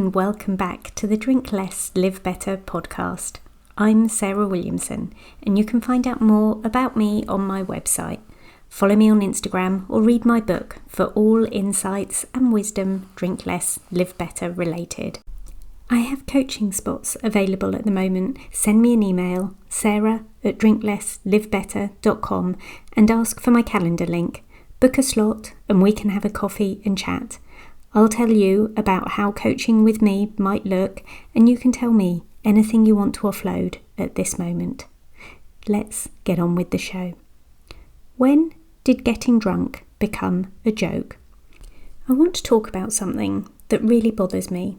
and welcome back to the Drink Less, Live Better podcast. I'm Sarah Williamson, and you can find out more about me on my website. Follow me on Instagram or read my book for all insights and wisdom Drink Less, Live Better related. I have coaching spots available at the moment. Send me an email, sarah@drinklesslivebetter.com, and ask for my calendar link. Book a slot and we can have a coffee and chat. I'll tell you about how coaching with me might look, and you can tell me anything you want to offload at this moment. Let's get on with the show. When did getting drunk become a joke? I want to talk about something that really bothers me.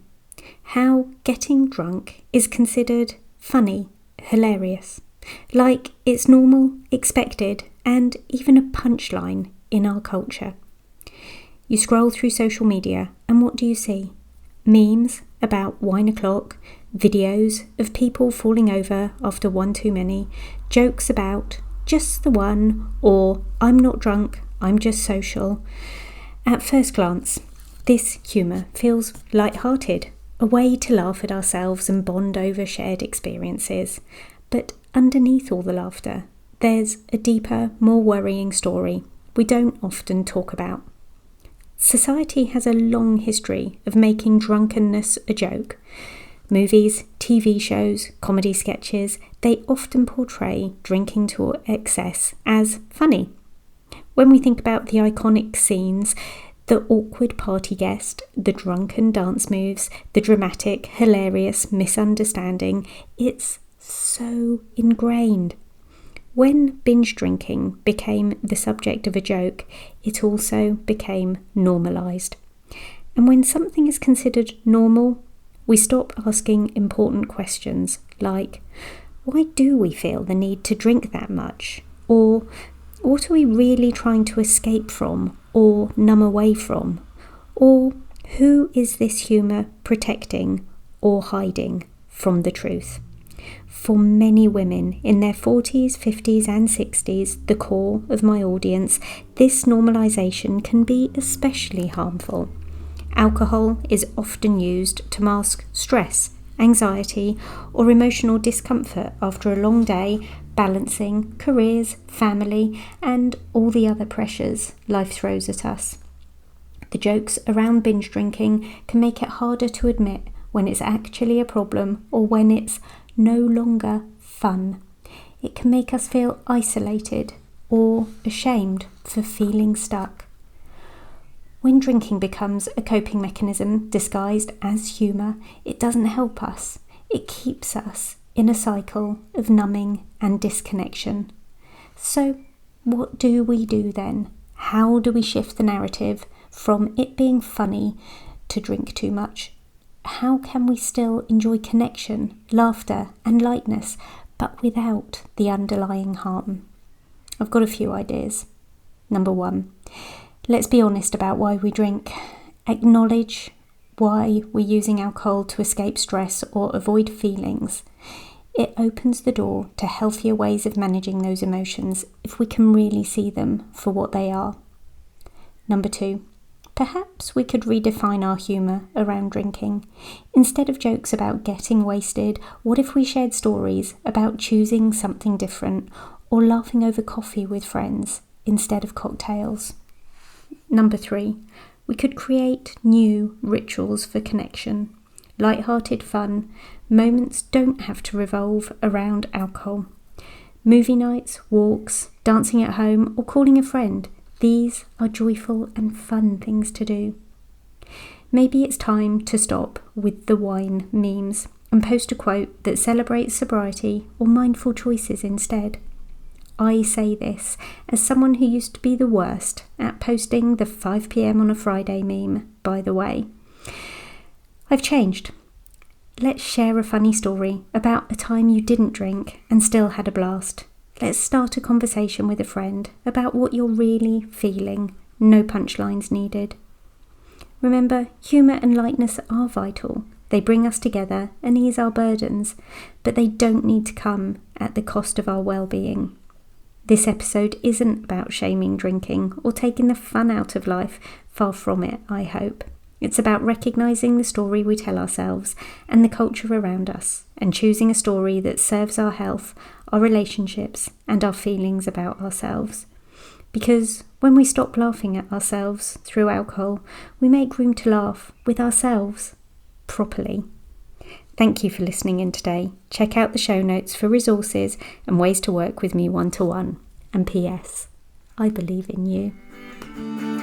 How getting drunk is considered funny, hilarious, like it's normal, expected, and even a punchline in our culture. You scroll through social media and what do you see? Memes about wine o'clock, videos of people falling over after one too many, jokes about just the one, or I'm not drunk, I'm just social. At first glance, this humour feels light-hearted, a way to laugh at ourselves and bond over shared experiences. But underneath all the laughter, there's a deeper, more worrying story we don't often talk about. Society has a long history of making drunkenness a joke. Movies, TV shows, comedy sketches, they often portray drinking to excess as funny. When we think about the iconic scenes, the awkward party guest, the drunken dance moves, the dramatic, hilarious misunderstanding, it's so ingrained. When binge drinking became the subject of a joke, it also became normalised. And when something is considered normal, we stop asking important questions like, why do we feel the need to drink that much? Or what are we really trying to escape from or numb away from? Or who is this humour protecting or hiding from the truth? For many women in their 40s, 50s and 60s, the core of my audience, this normalisation can be especially harmful. Alcohol is often used to mask stress, anxiety or emotional discomfort after a long day balancing careers, family and all the other pressures life throws at us. The jokes around binge drinking can make it harder to admit when it's actually a problem or when it's no longer fun. It can make us feel isolated or ashamed for feeling stuck. When drinking becomes a coping mechanism disguised as humour, it doesn't help us. It keeps us in a cycle of numbing and disconnection. So, what do we do then? How do we shift the narrative from it being funny to drink too much? How can we still enjoy connection, laughter and lightness, but without the underlying harm? I've got a few ideas. Number 1, let's be honest about why we drink. Acknowledge why we're using alcohol to escape stress or avoid feelings. It opens the door to healthier ways of managing those emotions if we can really see them for what they are. Number 2, perhaps we could redefine our humour around drinking. Instead of jokes about getting wasted, what if we shared stories about choosing something different or laughing over coffee with friends instead of cocktails? Number 3, we could create new rituals for connection. Light-hearted fun, moments don't have to revolve around alcohol. Movie nights, walks, dancing at home or calling a friend. These are joyful and fun things to do. Maybe it's time to stop with the wine memes and post a quote that celebrates sobriety or mindful choices instead. I say this as someone who used to be the worst at posting the 5 p.m. on a Friday meme, by the way. I've changed. Let's share a funny story about a time you didn't drink and still had a blast. Let's start a conversation with a friend about what you're really feeling. No punchlines needed. Remember, humour and lightness are vital. They bring us together and ease our burdens, but they don't need to come at the cost of our well-being. This episode isn't about shaming drinking or taking the fun out of life. Far from it, I hope. It's about recognising the story we tell ourselves and the culture around us, and choosing a story that serves our health, our relationships, and our feelings about ourselves. Because when we stop laughing at ourselves through alcohol, we make room to laugh with ourselves properly. Thank you for listening in today. Check out the show notes for resources and ways to work with me one-to-one. And P.S. I believe in you.